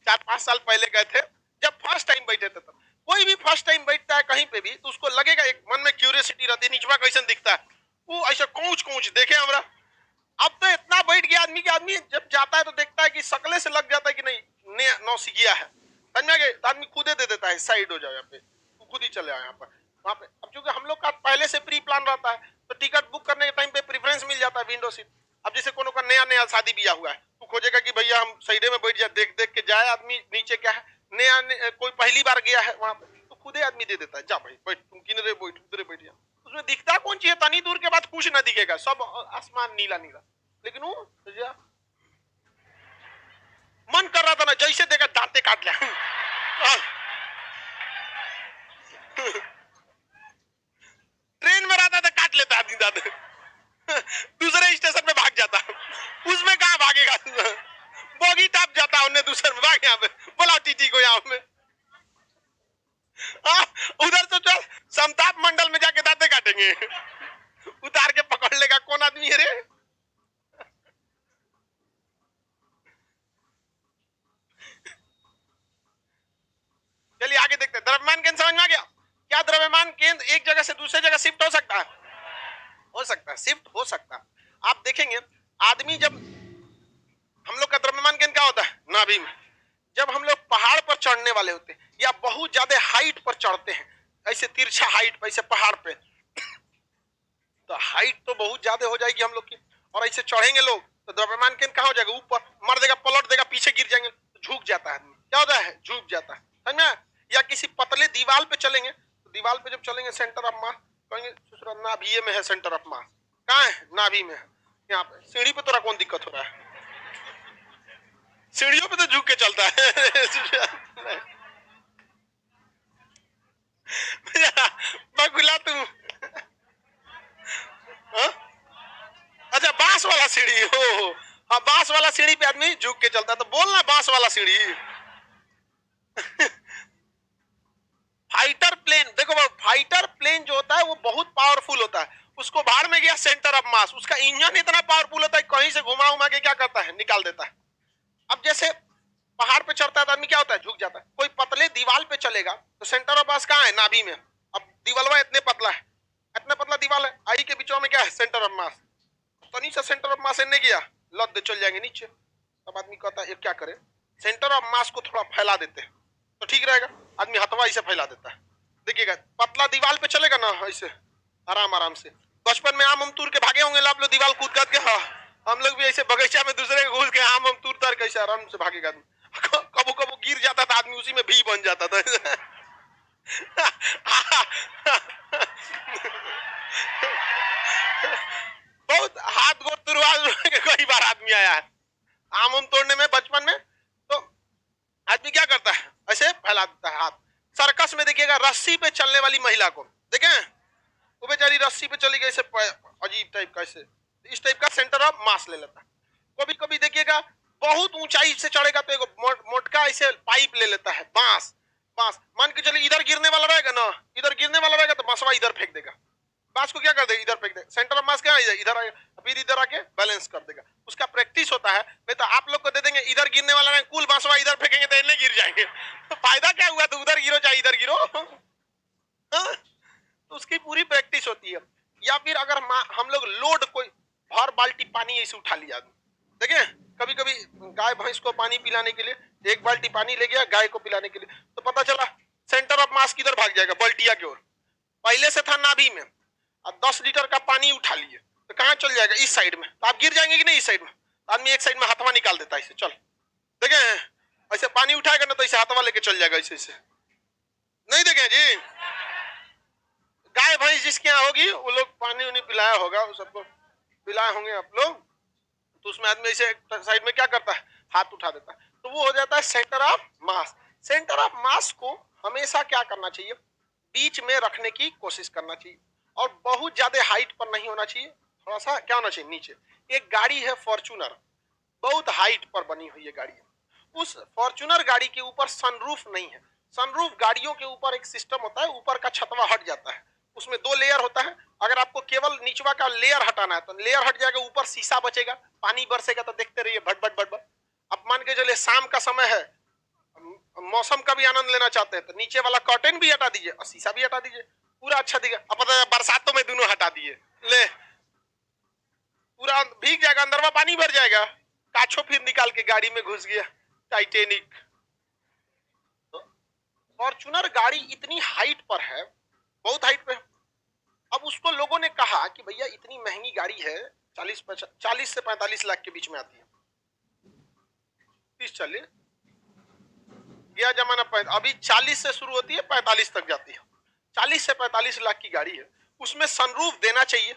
4-5 साल पहले गए थे, जब फर्स्ट टाइम बैठे थे। तब कोई भी फर्स्ट टाइम बैठता है कहीं पे भी तो उसको लगेगा, एक मन में क्यूरियोसिटी रहती है, नीचवा कैसे दिखता है, वो ऐसा कूच देखे हमरा। अब तो इतना बैठ गया आदमी कि आदमी जब जाता है तो देखता है कि शकले से लग जाता है कि नहीं नौसिखिया है। समझ में आ गया? तो आदमी खुदे दे देता है, साइड हो जाओ यहाँ पे, खुद ही चले आओ यहाँ पर। वहां पे। अब चूंकि हम लोग का पहले से प्री प्लान रहता है तो टिकट बुक करने के टाइम पे प्रेफरेंस मिल जाता है विंडो सीट। अब जैसे कोनो का नया नया शादी ब्याह हुआ है तो खोजेगा कि भैया हम साइडे में बैठ जाए, देख देख के जाए आदमी नीचे क्या है, कोई पहली बार गया है वहां पे तो खुदे आदमी दे देता है, जा भाई बैठ, तुम किनरे बैठ, उधरे बैठ जा। उसमें दिखता कौन चीज है, तनी दूर के बाद कुछ ना दिखेगा, सब आसमान नीला नीला, लेकिन वो मन कर रहा था ना जैसे देखा दांते काट लिया। ट्रेन में रहता था काट लेता आदमी दांत, दूसरे स्टेशन पे भाग जाता, उसमें कहा भागेगा, बोगी टाप जाता उन्हें दूसरे में, भाग यहाँ पे, बोला टीटी को यहाँ में। उधर से चल समताप मंडल में जाके दांते काटेंगे, उतार के पकड़ लेगा कौन आदमी है रे। चलिए आगे देखते हैं। द्रव्यमान केंद्र समझ में आ गया? क्या द्रव्यमान केंद्र एक जगह से दूसरे जगह शिफ्ट हो सकता है? हो सकता है, शिफ्ट हो सकता है। आप देखेंगे आदमी जब, हम लोग का द्रव्यमान केंद्र क्या होता है? नाभि में। जब हम लोग पहाड़ पर चढ़ने वाले होते हैं या बहुत ज्यादा हाइट पर चढ़ते हैं, ऐसे तिरछा हाइट पर, ऐसे पहाड़ पे, तो हाइट तो बहुत ज्यादा हो जाएगी हम लोग की, और ऐसे चढ़ेंगे लोग तो द्रव्यमान केंद्र कहाँ हो जाएगा? ऊपर, मर देगा, पलट देगा, पीछे गिर जाएंगे, झुक जाता है आदमी। क्या होता है? झुक जाता है, समझ में? या किसी पतले दीवार पे चलेंगे तो दीवार पे जब चलेंगे सेंटर ऑफ मास, कहेंगे नाभि में है सेंटर ऑफ मास। कहाँ है? नाभि में है। यहाँ पे सीढ़ी पे तोरा कौन दिक्कत हो रहा है? सीढ़ियों पे तो झुक के चलता है। बगुला तुम। हाँ? अच्छा बांस वाला सीढ़ी हो, हाँ बांस वाला सीढ़ी पे आदमी झुक के चलता है, तो बोलना बांस वाला सीढ़ी। फाइटर प्लेन, देखो फाइटर प्लेन जो होता है वो बहुत पावरफुल होता है, उसको बाहर में गया सेंटर ऑफ मास, उसका इंजन इतना पावरफुल होता है कहीं से घुमा उमा के क्या करता है? निकाल देता है। अब जैसे पहाड़ पे चढ़ता है तो आदमी क्या होता है? झुक जाता है। कोई पतले दीवार पे चलेगा तो सेंटर ऑफ मास कहाँ है? नाभि में। अब दीवालवा इतने पतला है, इतना पतला दीवार है, आई के बीचों में क्या है? Centre of mass. तो नीचे सेंटर ऑफ मास ने गया, लद दे चल जाएंगे नीचे। तब आदमी कहता है क्या करे? सेंटर ऑफ मास को थोड़ा फैला देते हैं तो ठीक रहेगा। आदमी हथवा ऐसे फैला देता है, देखिएगा पतला दीवार पे चलेगा ना ऐसे आराम आराम से। बचपन में आम तूर के भागे होंगे आप लोग, दीवार कूद कर के। हाँ हम लोग भी ऐसे बगीचा में दूसरे के घुस के आम तूर तर कैसे आराम से भागेगा आदमी। कबू कबू गिर जाता था आदमी, उसी में भी बन जाता था। बहुत हाथ गोड़ तुरवा के कई बार आदमी आया है आम तोड़ने में बचपन में। तो आदमी क्या करता है? ऐसे फैला देता है हाथ। सर्कस में देखिएगा रस्सी पे चलने वाली महिला को देखें, वो बेचारी रस्सी पे चली गई, अजीब टाइप का, ऐसे इस टाइप का सेंटर ऑफ मास ले लेता है। कभी कभी देखिएगा बहुत ऊंचाई से चढ़ेगा तो एक मोटका ऐसे पाइप ले लेता है, बांस। बांस मान के चलिए इधर गिरने वाला रहेगा ना, इधर गिरने वाला रहेगा तो बांसवा इधर फेंक देगा, बांस को क्या कर देगा? इधर फेंक देगा। सेंटर ऑफ मास क्या है? इधर आएगा, फिर इधर आके बैलेंस कर देगा। उसका प्रैक्टिस होता है। नहीं तो आप लोग को दे देंगे इधर गिरने वाला है, कुल बांसवा इधर फेंकेंगे तो इन्हें गिर जाएंगे, तो फायदा क्या हुआ? तो उधर गिरो चाहे इधर गिरो। हाँ? तो उसकी पूरी प्रैक्टिस होती है। या फिर अगर हम लोग लोड कोई भर बाल्टी पानी ऐसे उठा लिया, देखिए कभी कभी गाय भैंस को पानी पिलाने के लिए एक बाल्टी पानी ले गया गाय को पिलाने के लिए, तो पता चला सेंटर ऑफ मास किधर भाग जाएगा? बल्टिया की ओर। पहले से था नाभि में, अब 10 लीटर का पानी उठा लिए तो कहाँ चल जाएगा? इस साइड में। तो आप गिर जाएंगे कि नहीं? इस साइड में। आदमी एक साइड में हाथवा निकाल देता है ऐसे, चल देखे ऐसे पानी उठाएगा ना तो ऐसे हाथवा लेके चल जाएगा ऐसे ऐसे। नहीं देखे जी? गाय भैंस जिसके यहाँ होगी वो लोग पानी उन्हें पिलाया होगा, सबको पिलाए होंगे आप लोग, तो उसमें आदमी ऐसे साइड में क्या करता है? हाथ उठा देता है, तो वो हो जाता है centre of mass. Centre of mass को हमेशा क्या करना चाहिए? बीच में रखने की कोशिश करना चाहिए, और बहुत ज्यादा हाइट पर नहीं होना चाहिए, थोड़ा सा क्या होना चाहिए? नीचे। एक गाड़ी है फॉर्च्यूनर, बहुत हाइट पर बनी हुई है गाड़ी है। उस फॉर्च्यूनर गाड़ी के ऊपर सनरूफ नहीं है। सनरूफ गाड़ियों के ऊपर एक सिस्टम होता है, ऊपर का छतवा हट जाता है, उसमें 2 लेयर होता है। अगर आपको केवल नीचवा का लेयर हटाना है तो लेयर हट जाएगा, ऊपर शीशा बचेगा, पानी बरसेगा तो देखते रहिए भट भट भट भट। अब मान के चलिए शाम का समय है, मौसम का भी आनंद लेना चाहते हैं तो नीचे वाला कर्टेन भी हटा दीजिए और शीशा भी हटा दीजिए, पूरा अच्छा दिखेगा। अब पता है बरसातों में दोनों हटा दिए, ले पूरा भीग जाएगा, अंदरवा पानी भर जाएगा, काछो फिर निकाल के गाड़ी में घुस गया, टाइटेनिक। तो फॉर्च्यूनर गाड़ी इतनी हाइट पर है, बहुत हाइट पे। अब उसको लोगों ने कहा कि भैया इतनी महंगी गाड़ी है, 40 से 45 लाख के बीच में आती है, 30-40 गया जमाना। अभी 40 से शुरू होती है, 45 तक जाती है। 40 से 45 लाख की गाड़ी है, उसमें सनरूफ देना चाहिए।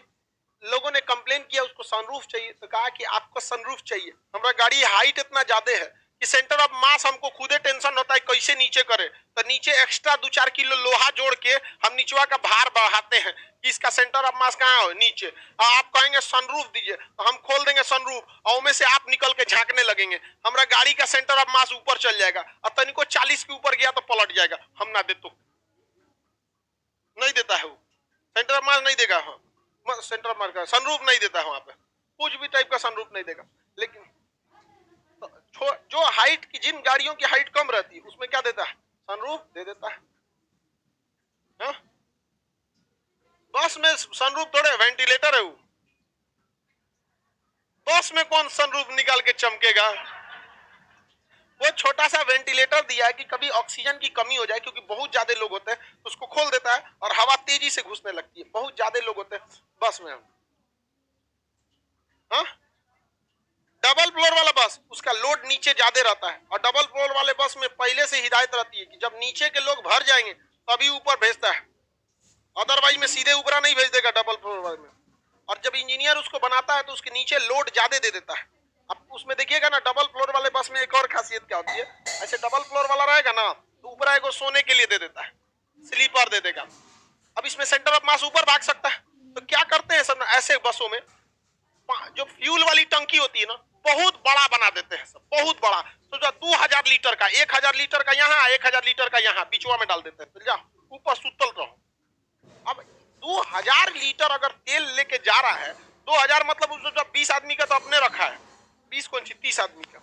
लोगों ने कंप्लेन किया उसको सनरूफ चाहिए, तो कहा कि आपको सनरूफ चाहिए, हमारा गाड़ी हाइट इतना ज्यादा है कि सेंटर ऑफ मास हमको खुदे टेंशन होता है कैसे नीचे करे, तो नीचे एक्स्ट्रा 2-4 किलो लोहा जोड़ के हम नीचवा का भार बढ़ाते हैं कि इसका सेंटर ऑफ मास कहाँ हो, नीचे। आप कहेंगे सनरूफ दीजिए, तो हम खोल देंगे सनरूफ और उनमें से आप निकल के झांकने लगेंगे, हमारा गाड़ी का सेंटर ऑफ मास ऊपर चल जाएगा और तनिको 40 के ऊपर गया तो पलट जाएगा। हम ना दे तो नहीं देता है वो, सेंटर ऑफ मास नहीं देगा। हाँ, सेंटर ऑफ मास का सनरूफ नहीं देता है वहां पे, कुछ भी टाइप का सनरूफ नहीं देगा। लेकिन जो हाइट की, जिन गाड़ियों की हाइट कम रहती है उसमें क्या देता है, सनरूफ दे देता है। हा? बस में सनरूफ थोड़े, वेंटिलेटर है वो, बस में कौन सनरूफ निकाल के चमकेगा। वो छोटा सा वेंटिलेटर दिया है कि कभी ऑक्सीजन की कमी हो जाए, क्योंकि बहुत ज्यादा लोग होते हैं, तो उसको खोल देता है और हवा तेजी से घुसने लगती है, बहुत ज्यादा लोग होते हैं बस में। हाँ, डबल फ्लोर वाला बस, उसका लोड नीचे ज्यादा रहता है, और डबल फ्लोर वाले बस में पहले से हिदायत रहती है कि जब नीचे के लोग भर जाएंगे तभी ऊपर भेजता है, अदरवाइज में सीधे ऊपर नहीं भेज देगा डबल फ्लोर वाले में। और जब इंजीनियर उसको बनाता है तो उसके नीचे लोड ज्यादा दे देता है। अब उसमें देखिएगा ना, डबल फ्लोर वाले बस में एक और खासियत क्या होती है, ऐसे डबल फ्लोर वाला रहेगा ना तो ऊपर आएगा सोने के लिए दे देता है, स्लीपर दे देगा। अब इसमें सेंटर ऑफ मास ऊपर भाग सकता है, तो क्या करते हैं सब ऐसे बसों में, जो फ्यूल वाली टंकी होती है ना, बहुत बड़ा बना देते हैं सब, बहुत बड़ा। तो जो 2000 लीटर का, 1000 लीटर का यहाँ, 1000 लीटर का यहाँ, बीचवा में डाल देते हैं, तो जा ऊपर सुतल रहो। अब 2000 लीटर अगर तेल लेके जा रहा है, 2000 मतलब उसमें जब 20 आदमी का तो अपने रखा है, 20 कौन सी 30 आदमी का,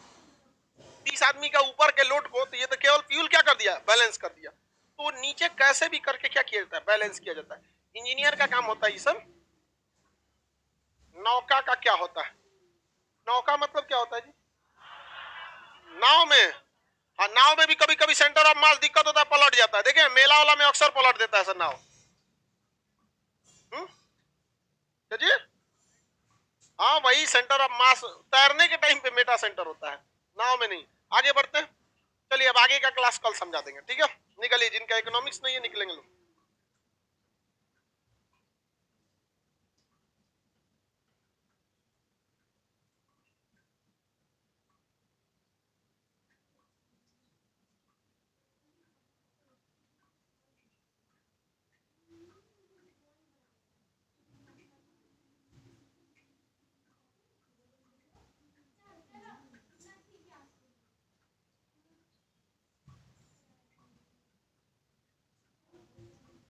30 आदमी का ऊपर के लोड को, तो ये तो केवल फ्यूल क्या कर दिया, बैलेंस कर दिया। तो नीचे कैसे भी करके क्या किया जाता है, बैलेंस किया जाता है। इंजीनियर का काम होता है ये सब। नौका का क्या होता है, नौका मतलब क्या होता है जी, नाव में। हाँ, नाव में भी कभी कभी सेंटर ऑफ मास दिक्कत होता है, पलट जाता है। देखिए मेला वाला में अक्सर पलट देता है सर नाव। जी, हाँ वही सेंटर ऑफ मास तैरने के टाइम पे मेटा सेंटर होता है, नाव में नहीं। आगे बढ़ते हैं, चलिए अब आगे का क्लास कल समझा देंगे, ठीक है। निकलिए, जिनका इकोनॉमिक्स नहीं है निकलेंगे लोग।